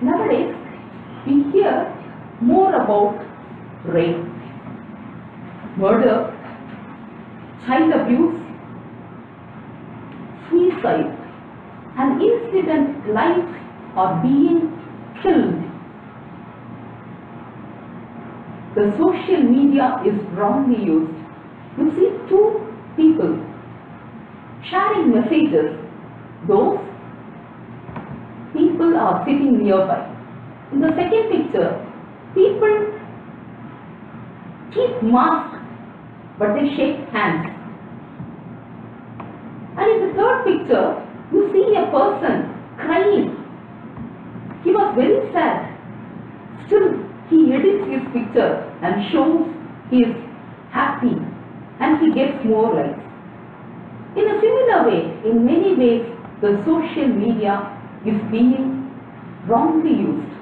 Nowadays, we hear more about rape, murder, child abuse, suicide, and incident lives are being killed. The social media is wrongly used. You see two people sharing messages. Those people are sitting nearby. In the second picture, people keep masks but they shake hands. And in the third picture, you see a person crying. He was very sad. Still, he edits his picture and shows he is happy and he gets more likes. In a similar way, in many ways, the social media is being wrongly used.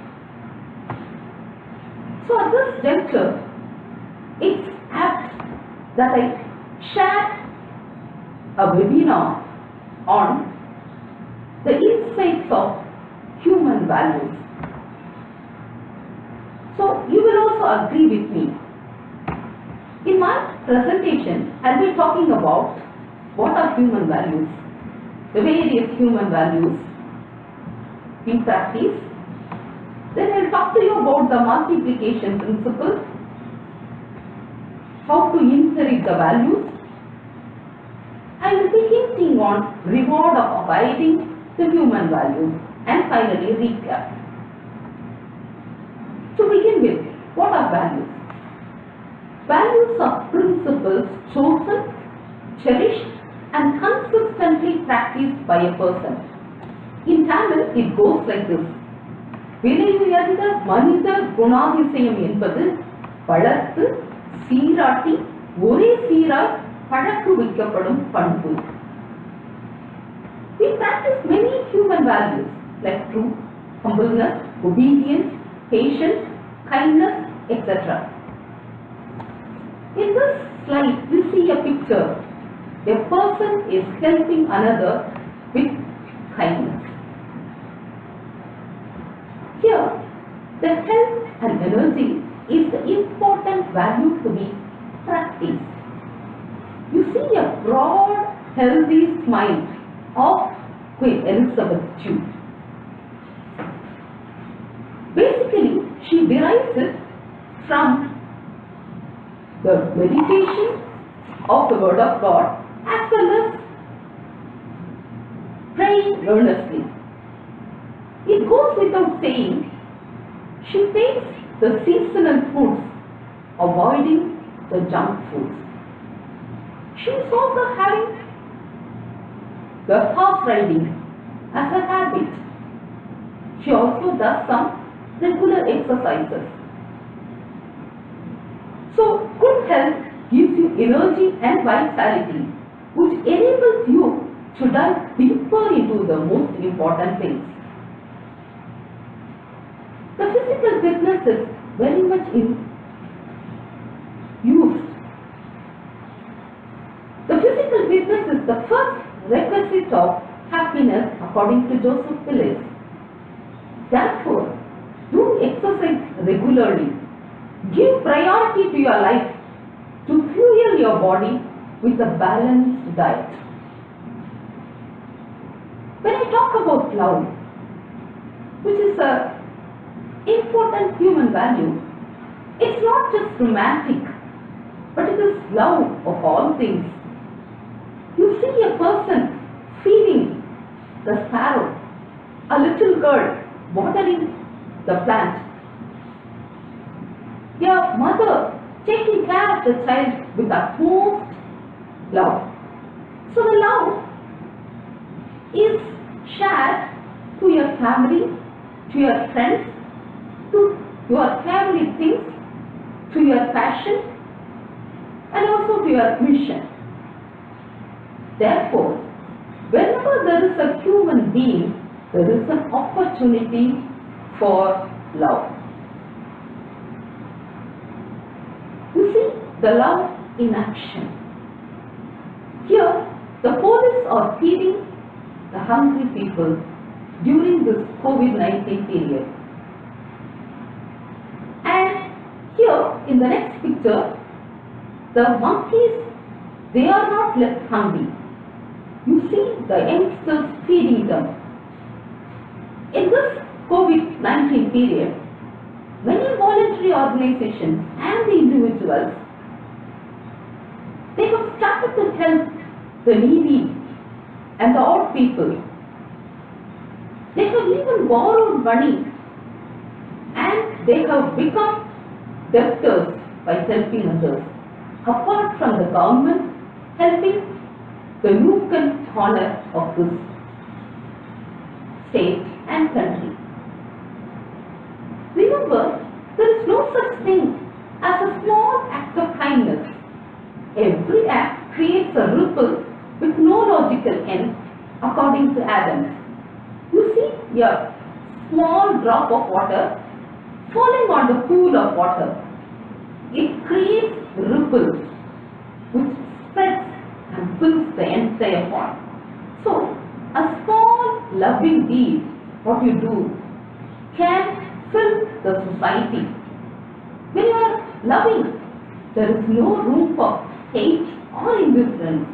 So at this juncture, it's apt that I share a webinar on the insights of human values. So you will also agree with me. In my presentation, I'll be talking about what are human values, the various human values we practice. Then I'll talk to you about the multiplication principle, how to inherit the values. I will be hinting on reward of abiding the human values, and finally recap. To begin with, what are values? Values are principles chosen, cherished, and consistently practiced by a person. In Tamil, it goes like this. விலை உயர்ந்த மனித குணாதிசயம் என்பது வளர்த்து சீராட்டி ஒரே சீராய் பழக்குவிக்கப்படும் பண்பு. We practice many human values like truth, humbleness, obedience, patience, kindness, etc. In this slide, we see a picture. A person is helping another with kindness. Here, the health and energy is the important value to be practiced. You see a broad, healthy smile of Queen Elizabeth II. Basically, she derives it from the meditation of the Word of God as well as praying earnestly. It goes without saying, she takes the seasonal foods, avoiding the junk foods. She is also having the horse riding as a habit. She also does some regular exercises. So, good health gives you energy and vitality, which enables you to dive deeper into the most important things. The physical fitness is very much used. The physical fitness is the first requisite of happiness according to Joseph Phillips. Therefore, do exercise regularly. Give priority to your life to fuel your body with a balanced diet. When I talk about love, which is a important human value, it's not just romantic, but it is love of all things. You see a person feeding the sparrow, a little girl watering the plant, your mother taking care of the child with utmost love. So the love is shared to your family, to your friends, to your favorite things, to your passion, and also to your mission. Therefore, whenever there is a human being, there is an opportunity for love. You see the love in action. Here, the police are feeding the hungry people during this COVID-19 period. in the next picture, the monkeys, they are not left hungry. You see the youngsters feeding them. In this COVID-19 period, many voluntary organizations and the individuals, they have started to help the needy and the odd people. They have even borrowed money and they have become debtors by helping others. Apart from the government helping the nook and corner of this state and country. Remember, there is no such thing as a small act of kindness. Every act creates a ripple with no logical end, according to Adams. You see a small drop of water falling on the pool of water. It creates ripples which spreads and fills the entire pond. So, a small loving deed, what you do, can fill the society. When you are loving, there is no room for hate or indifference.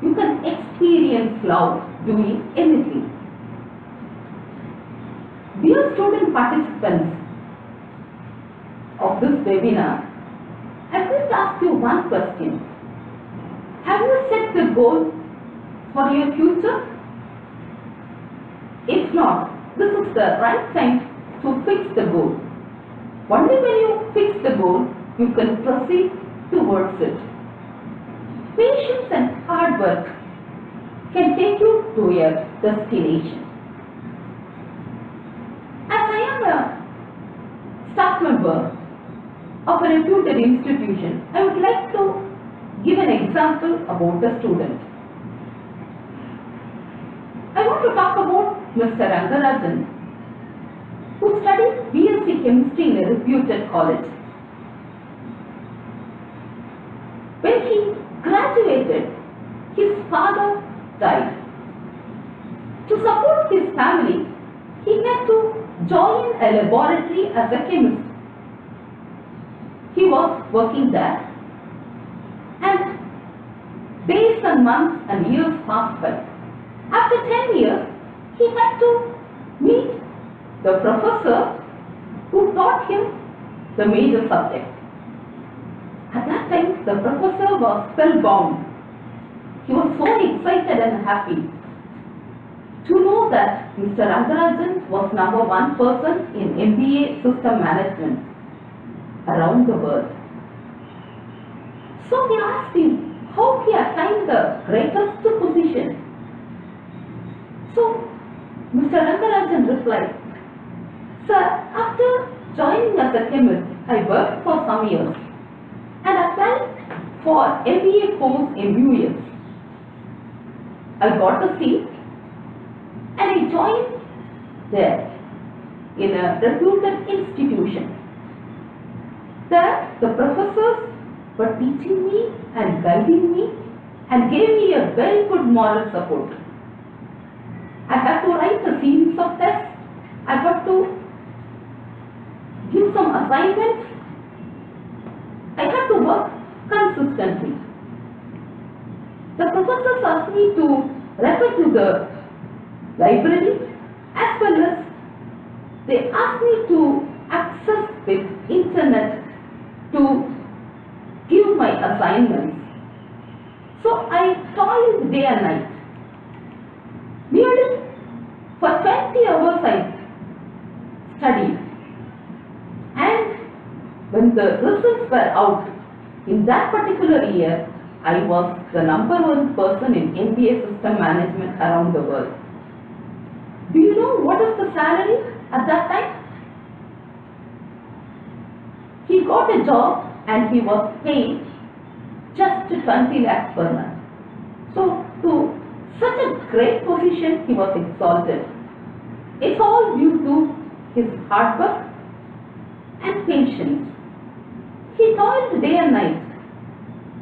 You can experience love doing anything. Dear student participants of this webinar, I will ask you one question. Have you set the goal for your future? If not, this is the right time to fix the goal. Only when you fix the goal, you can proceed towards it. Patience and hard work can take you to your destination. As I am a staff member of a reputed institution, I would like to give an example about a student. I want to talk about Mr. Rangarajan, who studied BSc Chemistry in a reputed college. When he graduated, his father died. To support his family, he had to join a laboratory as a chemist. He was working there, and days and months and years passed by. After 10 years, he had to meet the professor who taught him the major subject. At that time, the professor was spellbound. He was so excited and happy to know that Mr. Rangarajan was number one person in MBA system management around the world. So he asked him how he attained the greatest position. So Mr. Rangarajan replied, "Sir, after joining as a chemist, I worked for some years and applied for MBA course in US. I got a seat and I joined there in a reputed institution. There the professors were teaching me and guiding me and gave me a very good moral support. I had to write a series of tests. I had to give some assignments. I had to work consistently. The professors asked me to refer to the library, as well as they asked me to access the internet to give my assignments. So I toiled day and night. Nearly for 20 hours I studied. And when the results were out, in that particular year, I was the number one person in MBA system management around the world. Do you know what is the salary at that time? He got a job and he was paid just 20 lakhs per month. So to such a great position, he was exalted. It's all due to his hard work and patience. He toiled day and night.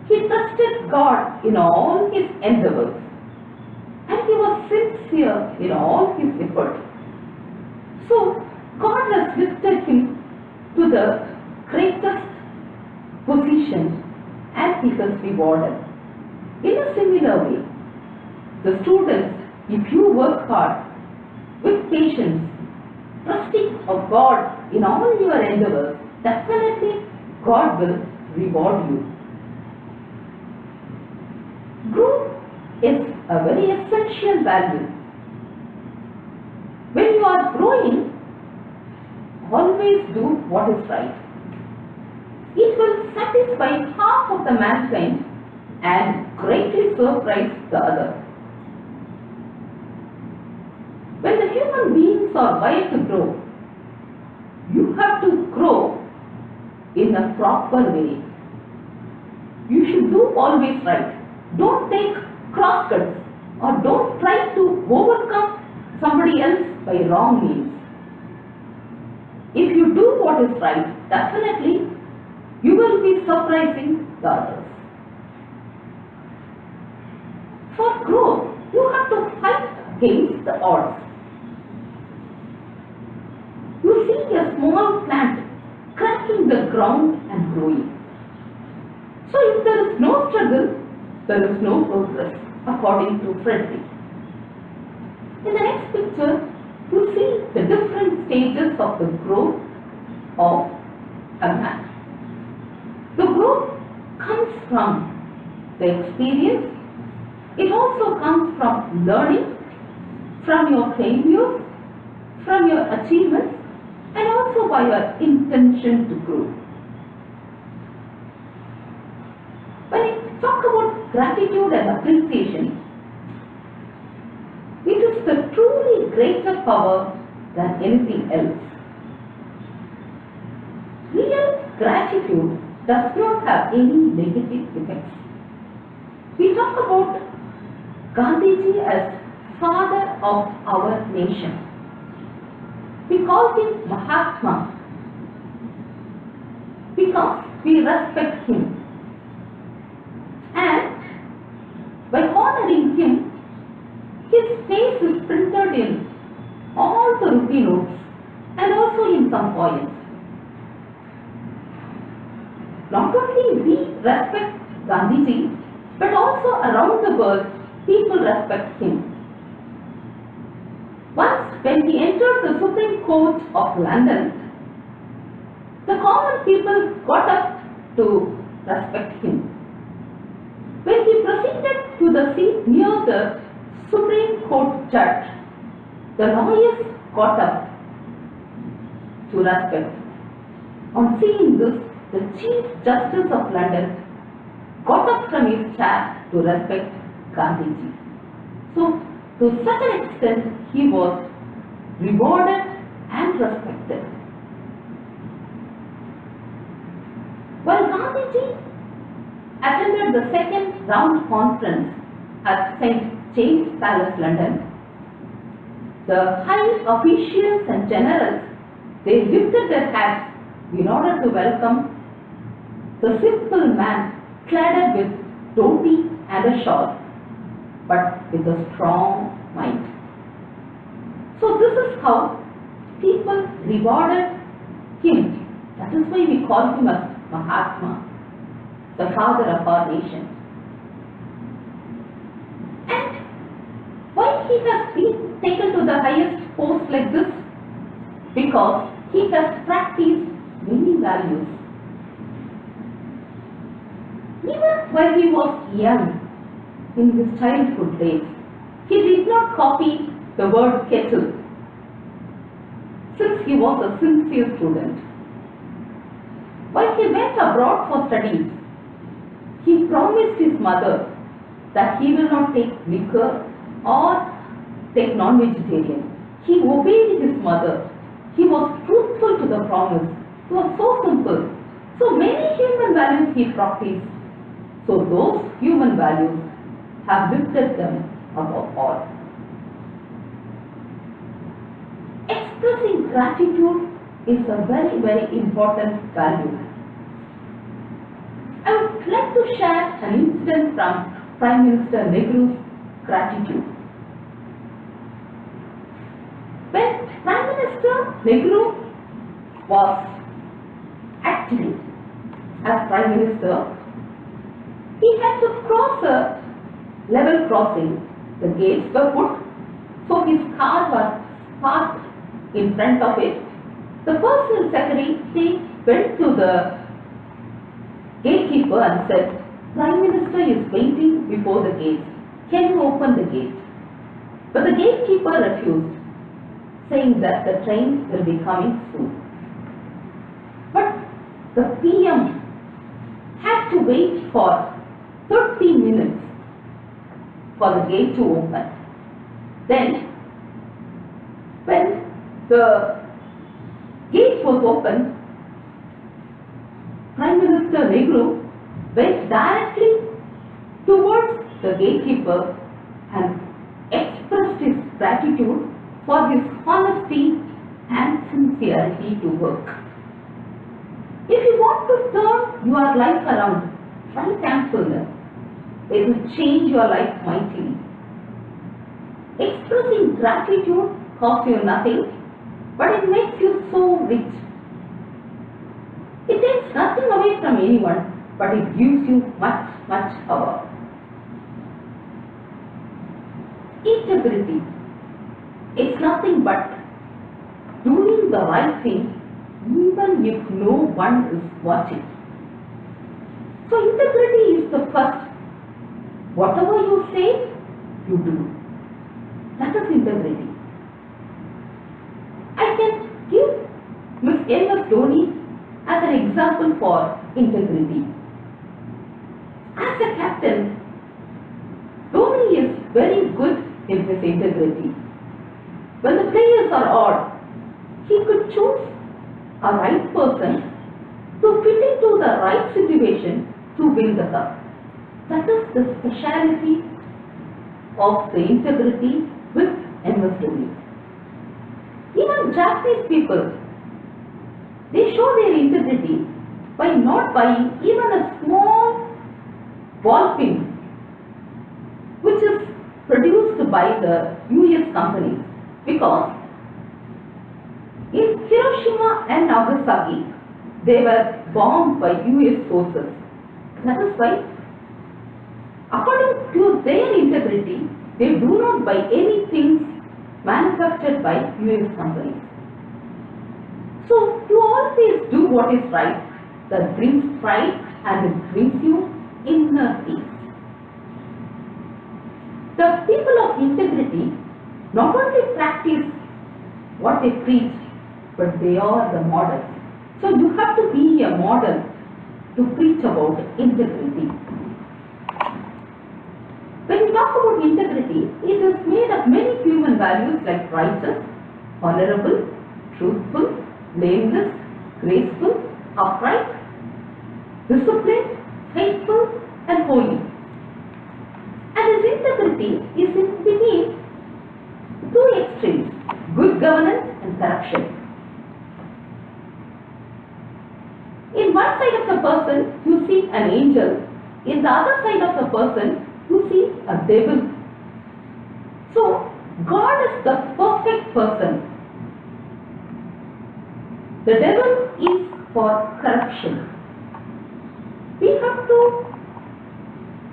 He trusted God in all his endeavors. And he was sincere in all his effort. So God has lifted him to the greatest positioned, and he is rewarded. In a similar way, the students, if you work hard with patience, trusting of God in all your endeavors, definitely God will reward you. Growth is a very essential value. When you are growing, always do what is right. It will satisfy half of the mankind and greatly surprise the other. When the human beings are wired to grow, you have to grow in a proper way. You should do always right. Don't take crosscuts or don't try to overcome somebody else by wrong means. If you do what is right, definitely you will be surprising the others. For growth, you have to fight against the odds. You see a small plant cracking the ground and growing. So if there is no struggle, there is no progress, according to Frederick. In the next picture, you see the different stages of the growth of a man. The growth comes from the experience. It also comes from learning, from your failures, from your achievements, and also by your intention to grow. When I talk about gratitude and appreciation, it is the truly greater power than anything else. Real gratitude does not have any negative effects. We talk about Gandhiji as father of our nation. We call him Mahatma because we respect him. And by honoring him, his face is printed in all the rupee notes and also in some coins. Not only we respect Gandhiji, but also around the world, people respect him. Once, when he entered the Supreme Court of London, the common people got up to respect him. When he proceeded to the seat near the Supreme Court judge, the lawyers got up to respect. On seeing this, the Chief Justice of London got up from his chair to respect Gandhiji. So, to such an extent, he was rewarded and respected. While Gandhiji attended the second round conference at St. James Palace, London, the high officials and generals, they lifted their hats in order to welcome the simple man clad with dhoti and a shawl, but with a strong mind. So this is how people rewarded him. That is why we call him as Mahatma, the father of our nation. And why he has been taken to the highest post like this? Because he has practiced many values. Even while he was young, in his childhood days, he did not copy the word kettle, since he was a sincere student. While he went abroad for studies, he promised his mother that he will not take liquor or take non-vegetarian. He obeyed his mother. He was truthful to the promise. It was so simple. So many human values he practiced. So those human values have lifted them above all. Expressing gratitude is a very, very important value. I would like to share an incident from Prime Minister Nehru's gratitude. When Prime Minister Nehru was actually as Prime Minister, he had to cross a level crossing. The gates were put, so his car was parked in front of it. The personal secretary went to the gatekeeper and said, Prime Minister is waiting before the gate. Can you open the gate? But the gatekeeper refused, saying that the train will be coming soon. But the PM had to wait for 30 minutes for the gate to open. Then, when the gate was opened, Prime Minister Nehru went directly towards the gatekeeper and expressed his gratitude for his honesty and sincerity to work. If you want to turn your life around, try thankfulness. It will change your life mightily. Expressing gratitude costs you nothing, but it makes you so rich. It takes nothing away from anyone, but it gives you much, much power. Integrity. It's nothing but doing the right thing even if no one is watching. So integrity is the first. Whatever you say, you do. That is integrity. I can give Miss M.S. Dhoni as an example for integrity. As a captain, Dhoni is very good in his integrity. When the players are odd, he could choose a right person to fit into the right situation to win the cup. That is the speciality of the integrity with MS Dhoni. Even Japanese people, they show their integrity by not buying even a small ball pin which is produced by the US companies, because in Hiroshima and Nagasaki they were bombed by US forces. That is why, according to their integrity, they do not buy any things manufactured by US companies. So you always do what is right. That brings pride and it brings you inner peace. The people of integrity not only practice what they preach, but they are the models. So you have to be a model to preach about integrity. When we talk about integrity, it is made of many human values like righteous, honorable, truthful, blameless, graceful, upright, disciplined, faithful, and holy. And his integrity is in between two extremes, good governance and corruption. In one side of the person, you see an angel. In the other side of the person, you see a devil. So, God is the perfect person. The devil is for corruption. We have to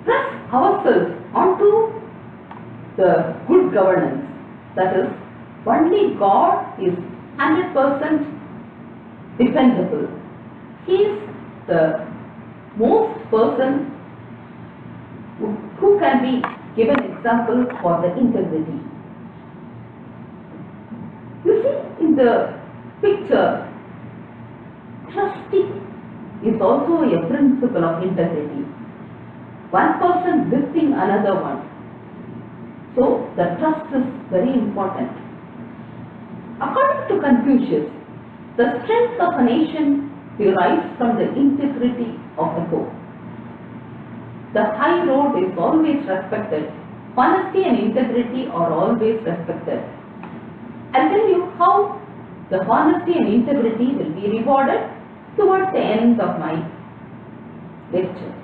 press ourselves onto the good governance. That is, only God is 100% dependable. He is the most person who can be given example for the integrity. You see in the picture, trusting is also a principle of integrity. One person lifting another one. So the trust is very important. According to Confucius, the strength of a nation derives from the integrity of the core. The high road is always respected. Honesty and integrity are always respected. I'll tell you how the honesty and integrity will be rewarded towards the end of my lecture.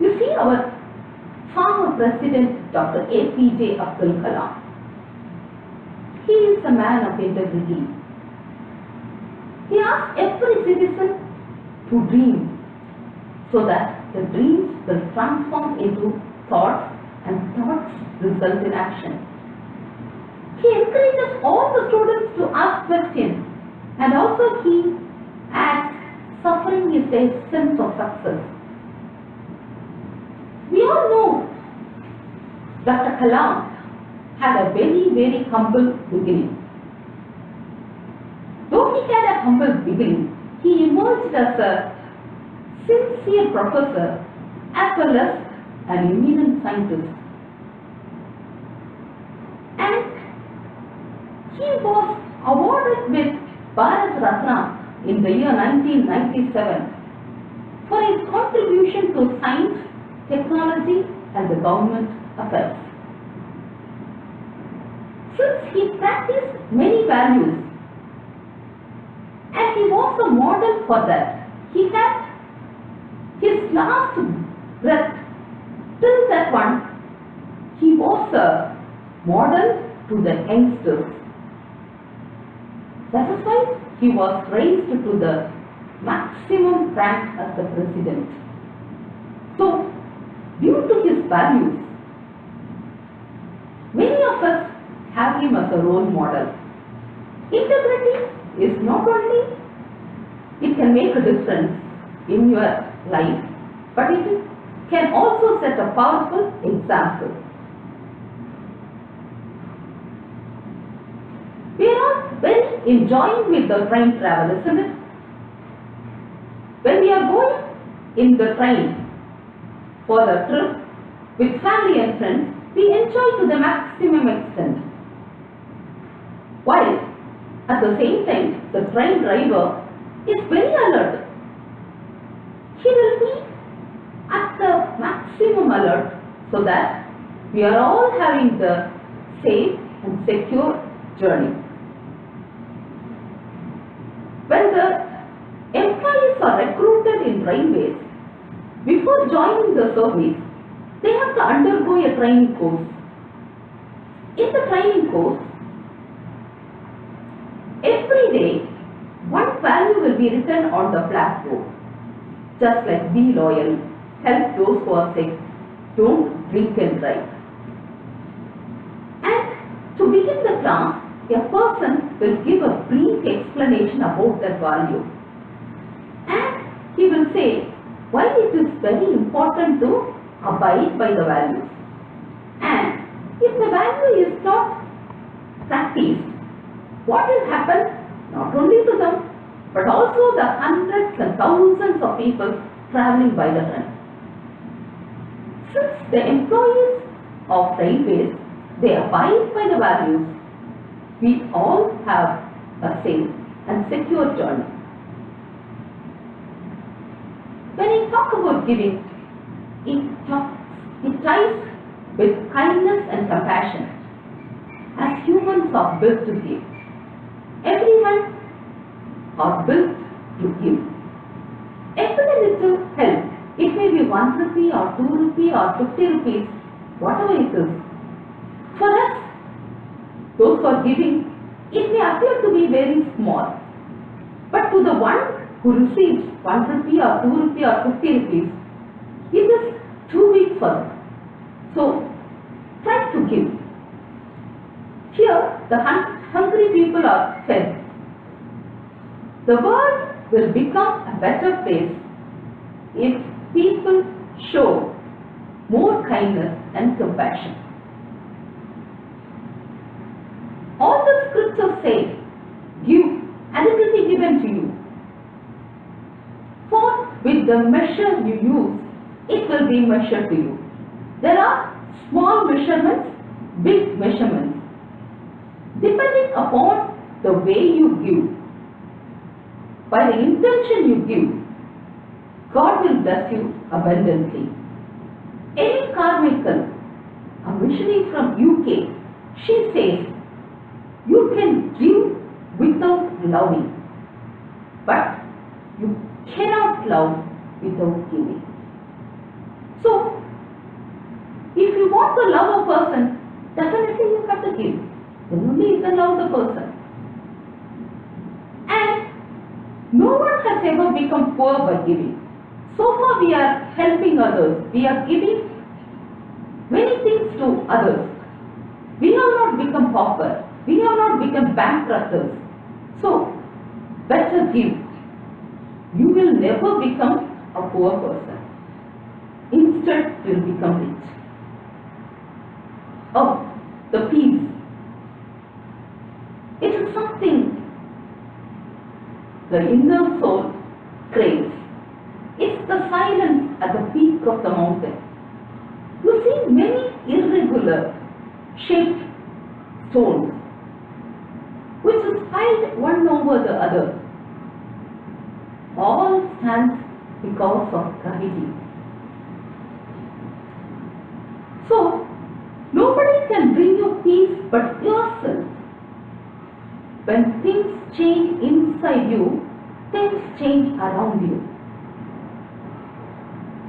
You see our former President Dr. APJ Abdul Kalam. He is a man of integrity. He asked every citizen to dream so that the dreams will transform into thoughts and thoughts result in action. He encourages all the students to ask questions, and also he adds suffering is the essence of success. We all know Dr. Kalam had a very, very humble beginning. Though he had a humble beginning, he emerged as a sincere professor as well as an eminent scientist. And he was awarded with Bharat Ratna in the year 1997 for his contribution to science, technology and the government affairs. Since he practiced many values and he was a model for that, he had his last breath. Till that one, he was a model to the youngsters. That is why he was raised to the maximum rank as the president. So, due to his values, many of us have him as a role model. Integrity is not only, it can make a difference in your life, but it can also set a powerful example. We are all very enjoying with the train travel, isn't it? When we are going in the train for the trip with family and friends, we enjoy to the maximum extent. While at the same time, the train driver is very alert. He will be at the maximum alert so that we are all having the safe and secure journey. When the employees are recruited in railways, before joining the service, they have to undergo a training course. In the training course, every day, one value will be written on the blackboard. Just like be loyal, help those who are sick, don't drink and drive. And to begin the class, a person will give a brief explanation about that value. And he will say why it is very important to abide by the values. And if the value is not practiced, what will happen not only to them, but also the hundreds and thousands of people traveling by the train. Since the employees of railways, they abide by the values, we all have a safe and secure journey. When I talk about giving, it ties with kindness and compassion. As humans are built to give, everyone are built to give. Every little help, it may be 1 rupee or 2 rupee or 50 rupees, whatever it is. For us, those who are giving, it may appear to be very small. But to the one who receives 1 rupee or 2 rupee or 50 rupees, it is too big for them. So, try to give. Here, the hungry people are fed. The world will become a better place if people show more kindness and compassion. All the scriptures say, give and it will be given to you. For with the measure you use, it will be measured to you. There are small measurements, big measurements. Depending upon the way you give, by the intention you give, God will bless you abundantly. Amy Carmichael, a missionary from UK, she says, you can give without loving, but you cannot love without giving. So, if you want to love a person, definitely you have to give. Then only you can love the person. And No one has ever become poor by giving. So far we are helping others. We are giving many things to others. We have not become pauper. We have not become bankrupters. So, better give. You will never become a poor person. Instead, you will become rich. Oh, the peace. It is something the inner soul craves. It's the silence at the peak of the mountain. You see many irregular shaped stones which is piled one over the other. All stands because of gravity. So, nobody can bring you peace but yourself. When things change inside you, things change around you.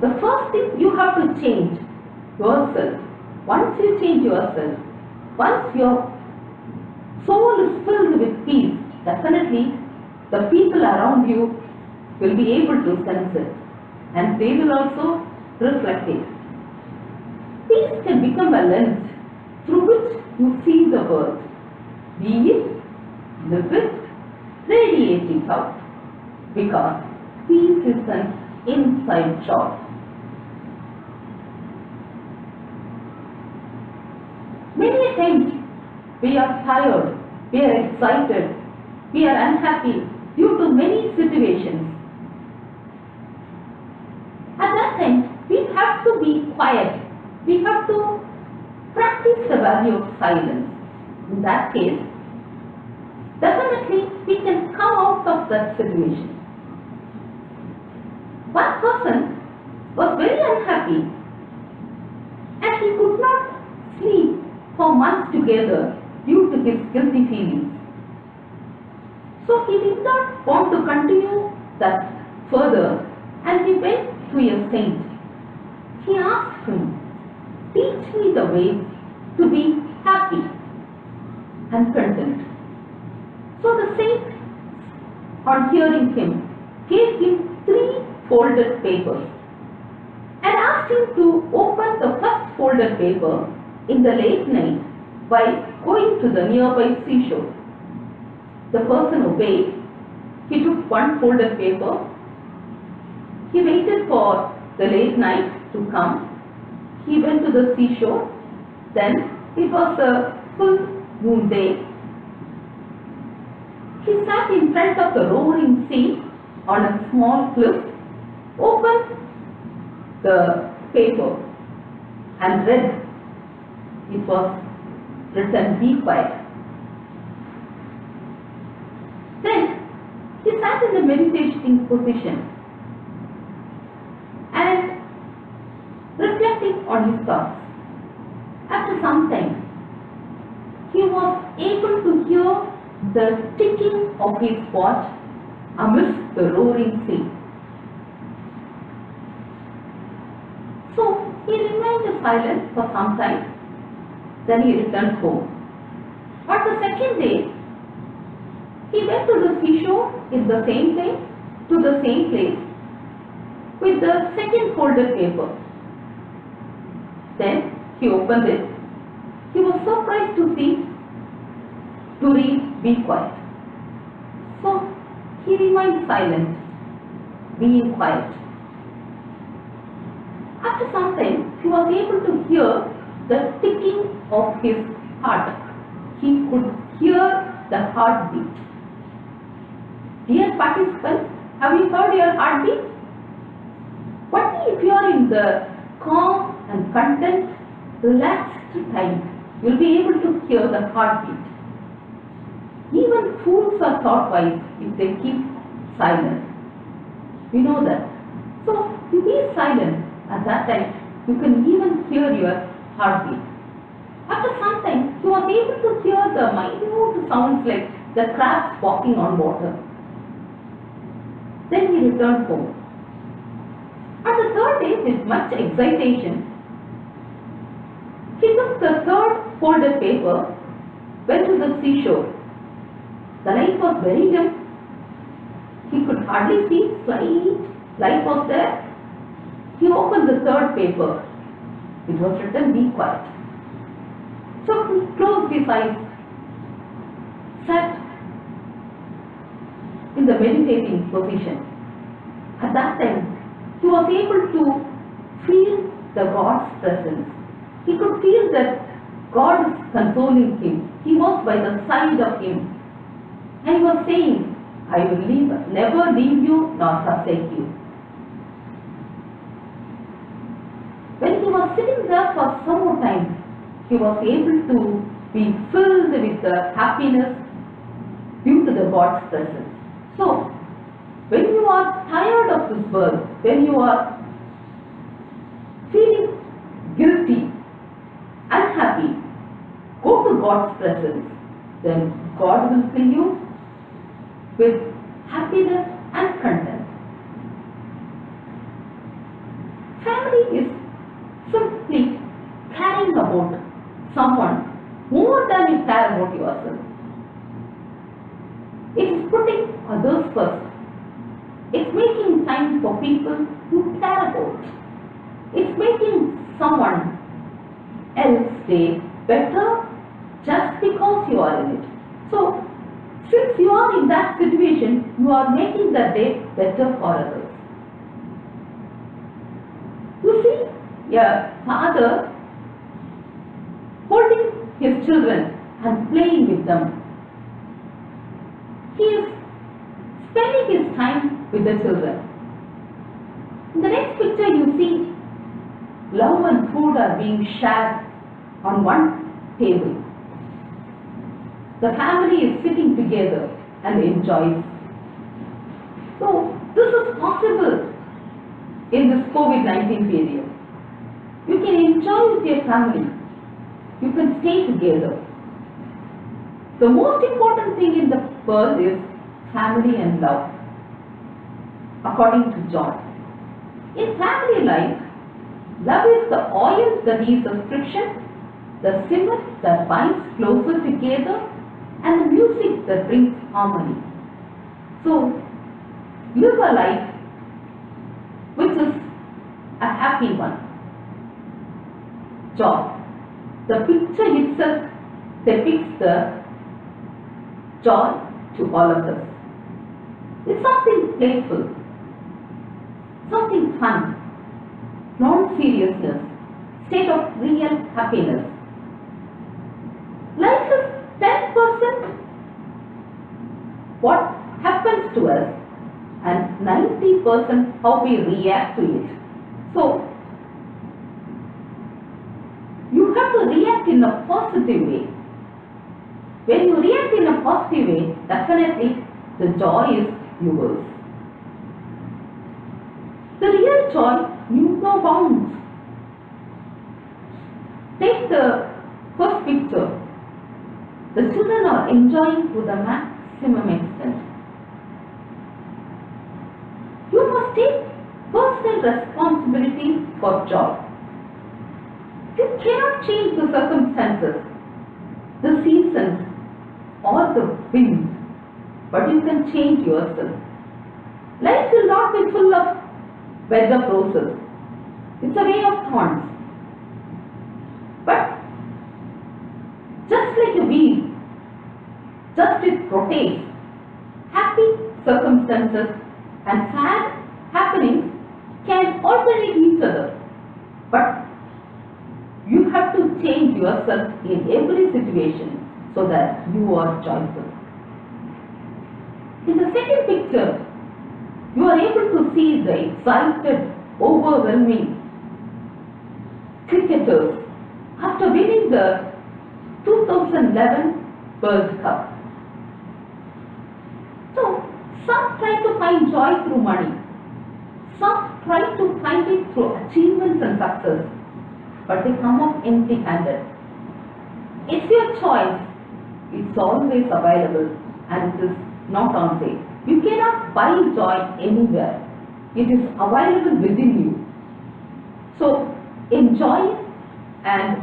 The first thing you have to change yourself. Once you change yourself, once your soul is filled with peace, definitely the people around you will be able to sense it and they will also reflect it. Peace can become a lens through which you see the world. Be it, live it, radiate it out. Because peace is an inside job. Many times we are tired, we are excited, we are unhappy due to many situations. At that time, we have to be quiet. We have to practice the value of silence. In that case, definitely we can come out of that situation. One person was very unhappy and he could not sleep for months together due to his guilty feelings. So he did not want to continue that further and he went to a saint. He asked him, "Teach me the way to be happy and content." So the saint, on hearing him, gave him 3 folded papers and asked him to open the first folded paper in the late night by going to the nearby seashore. The person obeyed. He took 1 folded paper. He waited for the late night to come. He went to the seashore. Then it was a full moon day. He sat in front of the roaring sea on a small cliff, opened the paper and read. It was written, "Be quiet." Then he sat in a meditating position and reflecting on his thoughts. After some time, he was able to hear the ticking of his watch amidst the roaring sea. So he remained silent for some time. Then he returned home. On the second day, he went to the seashore in the same place, to the same place, with the second folded paper. Then he opened it. He was surprised to see, to read, "Be quiet." So he remained silent, being quiet. After some time, he was able to hear the ticking of his heart. He could hear the heartbeat. Dear participants, have you heard your heartbeat? What if you are in the calm and content, relaxed time? You will be able to hear the heartbeat. Even fools are thought wise if they keep silent. We know that. So, you be silent at that time. You can even hear your heartbeat. After some time, he was able to hear the minute sounds like the crabs walking on water. Then he returned home. On the third day, with much excitation, he took the third folded paper, went to the seashore. The light was very dim. He could hardly see, slight light was there. He opened the third paper. It was written, "Be quiet." So he closed his eyes, sat in the meditating position. At that time, he was able to feel the God's presence. He could feel that God is consoling him. He was by the side of him. And he was saying, "I will never leave you nor forsake you." When he was sitting there for some more time, he was able to be filled with the happiness due to the God's presence. So, when you are tired of this world, when you are feeling guilty, unhappy, go to God's presence. Then God will fill you with happiness and content. Family is simply caring about someone more than you care about yourself. It is putting others first. It's making time for people you care about. It's making someone else day better just because you are in it. So, since you are in that situation, you are making the day better for others. You see a father holding his children and playing with them. He is spending his time with the children. In the next picture you see love and food are being shared on one table. The family is sitting together and enjoys. So this is possible in this COVID-19 period. You can enjoy with your family. You can stay together. The most important thing in the world is family and love, according to John. In family life, love is the oil that eases friction, the cement that binds closer together, and the music that brings harmony. So, live a life which is a happy one. Joy. The picture itself depicts the joy to all of us. It's something playful, something fun, non-seriousness, state of real happiness. Life is 10% what happens to us and 90% how we react to it. So, you have to react in a positive way. When you react in a positive way, definitely the joy is yours. The real joy knew no bounds. Take the first picture. The children are enjoying to the maximum extent. You must take personal responsibility for joy. You cannot change the circumstances, the seasons, or the wind, but you can change yourself. Life will not be full of weather roses. It's a way of thorns. But just like a wheel, just it rotates. Happy circumstances and sad happenings can alternate each other. But you have to change yourself in every situation so that you are joyful. In the second picture, you are able to see the excited, overwhelming cricketers after winning the 2011 World Cup. So, some try to find joy through money. Some try to find it through achievements and success, but they come up empty-handed. It's your choice. It's always available and it is not on sale. You cannot buy joy anywhere. It is available within you. So, enjoy it and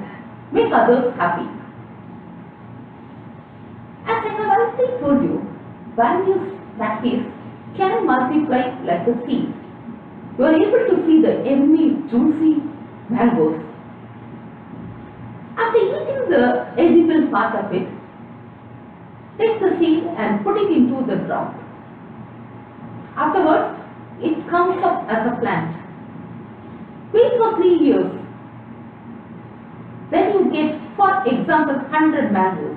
make others happy. As I have already told you, values practice can multiply like a seed. You are able to see the yummy, juicy mangoes. After eating the edible part of it, take the seed and put it into the ground. Afterwards, it comes up as a plant. Wait for 3 years. Then you get, for example, 100 mangoes.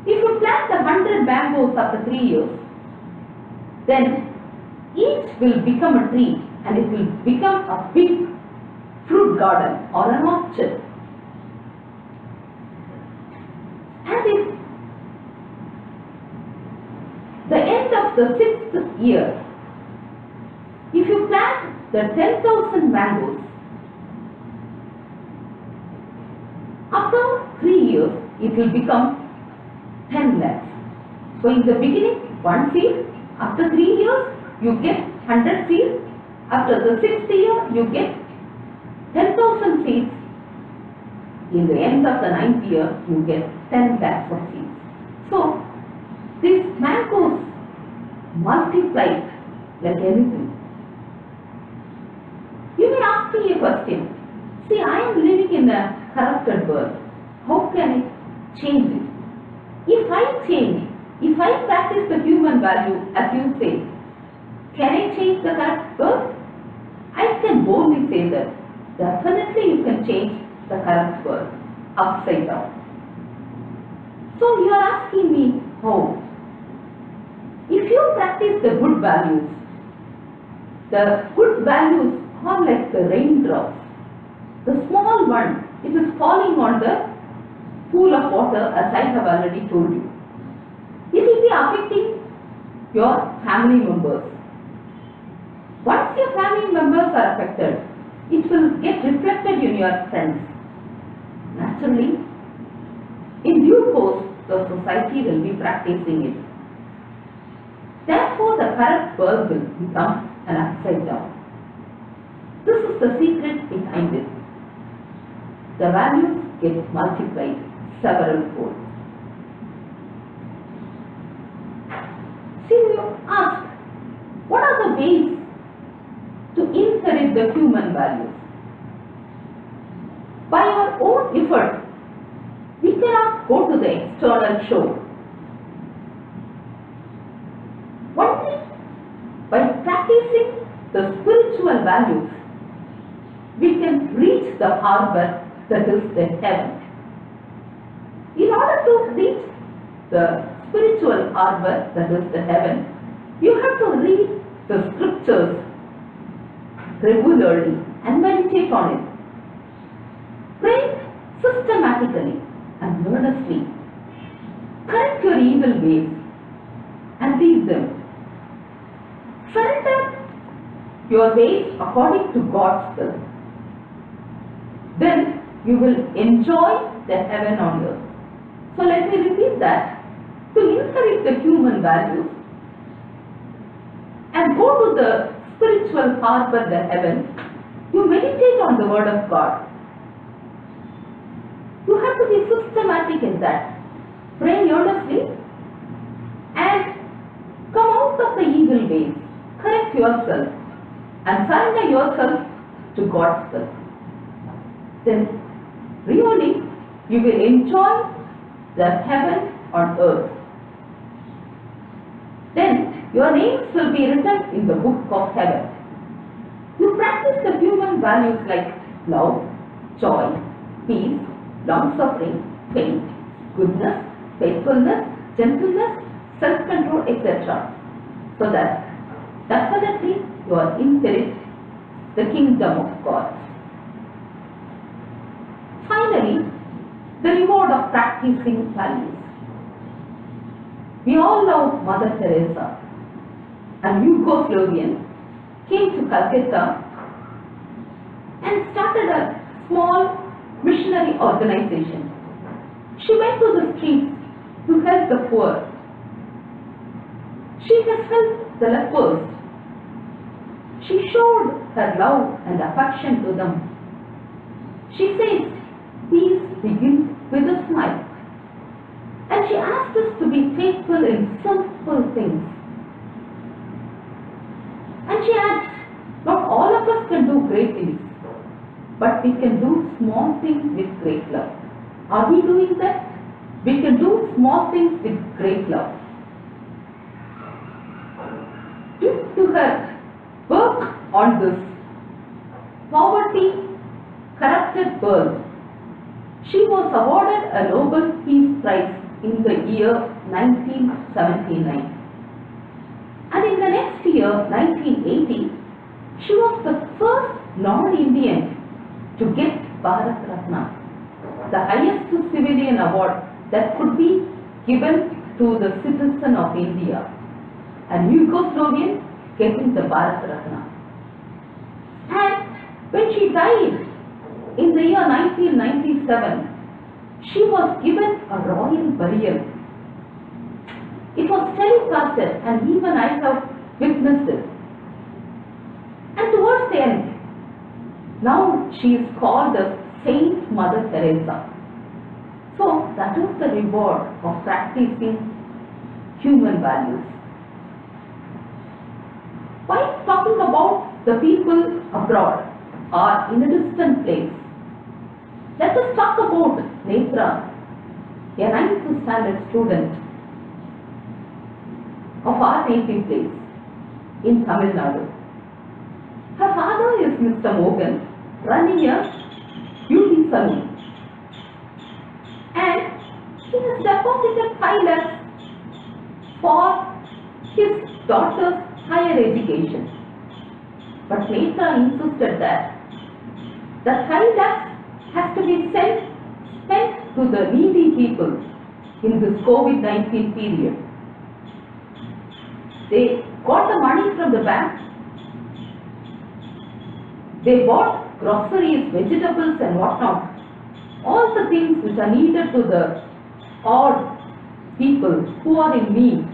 If you plant the 100 mangoes after 3 years, then each will become a tree and it will become a big fruit garden or an orchard. And if the end of the 6th year, if you plant the 10,000 mangoes, after 3 years, it will become 10 lakhs. So in the beginning, 1 seed. After 3 years, you get 100 seeds. After the 6th year, you get 10,000 seeds. In the end of the 9th year, you get 10 lakhs of seeds. So these mangoes multiply like anything. You may ask me a question. See, I am living in a corrupted world. How can I change it? If I change, if I practice the human value as you say, can I change the corrupt world? I can boldly say that definitely you can change the corrupt world upside down. So you are asking me how? If you practice the good values are like the raindrops. The small one, it is falling on the pool of water, as I have already told you. It will be affecting your family members. Once your family members are affected, it will get reflected in your friends. Naturally, in due course, the society will be practicing it. Therefore, the corrupt world will become an upside down. This is the secret behind it. The values get multiplied several fold. So you ask, what are the ways to inherit the human values? By our own effort, we cannot go to the external shore. Only by practicing the spiritual values, we can reach the harbor that is the heaven. In order to reach the spiritual harbor that is the heaven, you have to read the scriptures regularly and meditate on it. Pray systematically and earnestly. Correct your evil ways and leave them. Surrender your ways according to God's will. Then you will enjoy the heaven on earth. So let me repeat that. To inherit the human values and go to the spiritual harbor, the heaven, you meditate on the word of God. You have to be systematic in that. Pray earnestly and come out of the evil ways. Correct yourself and surrender yourself to God's will. Then really you will enjoy the heaven on earth. Then your names will be written in the book of heaven. You practice the human values like love, joy, peace, long-suffering, faith, goodness, faithfulness, gentleness, self-control, etc. So that definitely you are inherit the kingdom of God. Finally, the reward of practicing values. We all know Mother Teresa, a Yugoslavian, came to Calcutta and started a small missionary organization. She went to the streets to help the poor. She has helped the lepers. She showed her love and affection to them. She says, peace begins with a smile. And she asked us to be faithful in simple things And she adds, not all of us can do great things, but we can do small things with great love. Are we doing that? We can do small things with great love. Due to her work on this poverty-corrupted world, she was awarded a Nobel Peace Prize in the year 1979. And in the next year, 1980, she was the first non-Indian to get Bharat Ratna, the highest civilian award that could be given to the citizen of India, and Yugoslavian getting the Bharat Ratna. And when she died in the year 1997, she was given a royal burial. It was telecasted, and even I have witnessed it. And towards the end, now she is called as Saint Mother Teresa. So that is the reward of practicing human values. While talking about the people abroad or in a distant place, let us talk about NETHRA, a 9th standard student of our native place in Tamil Nadu. Her father is Mr. Morgan, running a beauty salon, and he has deposited 5 lakhs for his daughter's higher education. But NETHRA insisted that the 5 lakhs has to be spent to the needy people in this COVID-19 period. They got the money from the bank. They bought groceries, vegetables and whatnot. All the things which are needed to the odd people who are in need,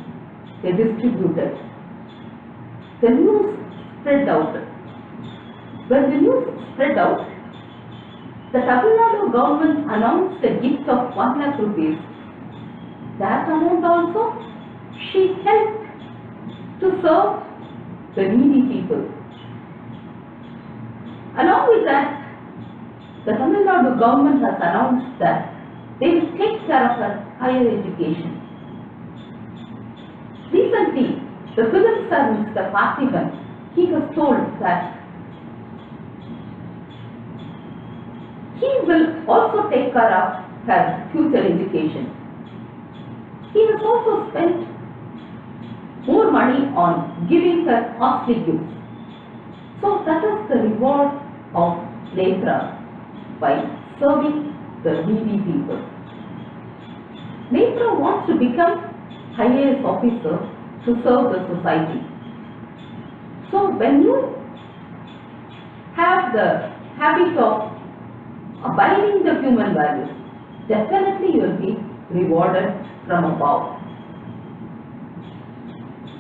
they distributed. The news spread out. When the news spread out, the Tamil Nadu government announced a gift of 1 lakh rupees. That amount also she helped to serve the needy people. Along with that, the Tamil Nadu government has announced that they will take care of her higher education. Recently, the film star Mr. Parthiban, he was told that he will also take care of her future education. He has also spent more money on giving her costly gifts. So that is the reward of NETHRA by serving the needy people. NETHRA wants to become IAS officer to serve the society. So when you have the habit of abiding the human values, definitely you will be rewarded from above.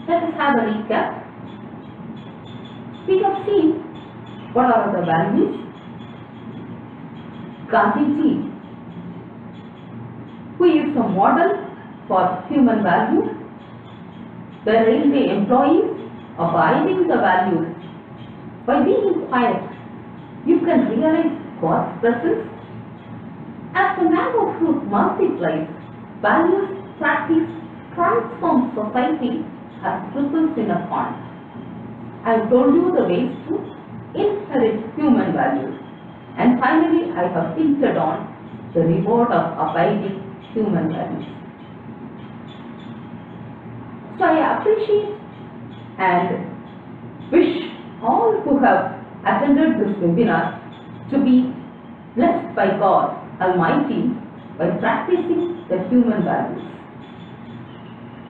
Let us have a recap. We have seen what are the values. Gandhiji, who is a model for human values. The railway employees abiding the values. By being quiet, you can realize God's presence. As the mango fruit multiplies, values practice transform society as ripples in a pond. I have told you the ways to inherit human values. And finally, I have hinted on the reward of abiding human values. So I appreciate and wish all who have attended this webinar to be blessed by God Almighty by practicing the human values.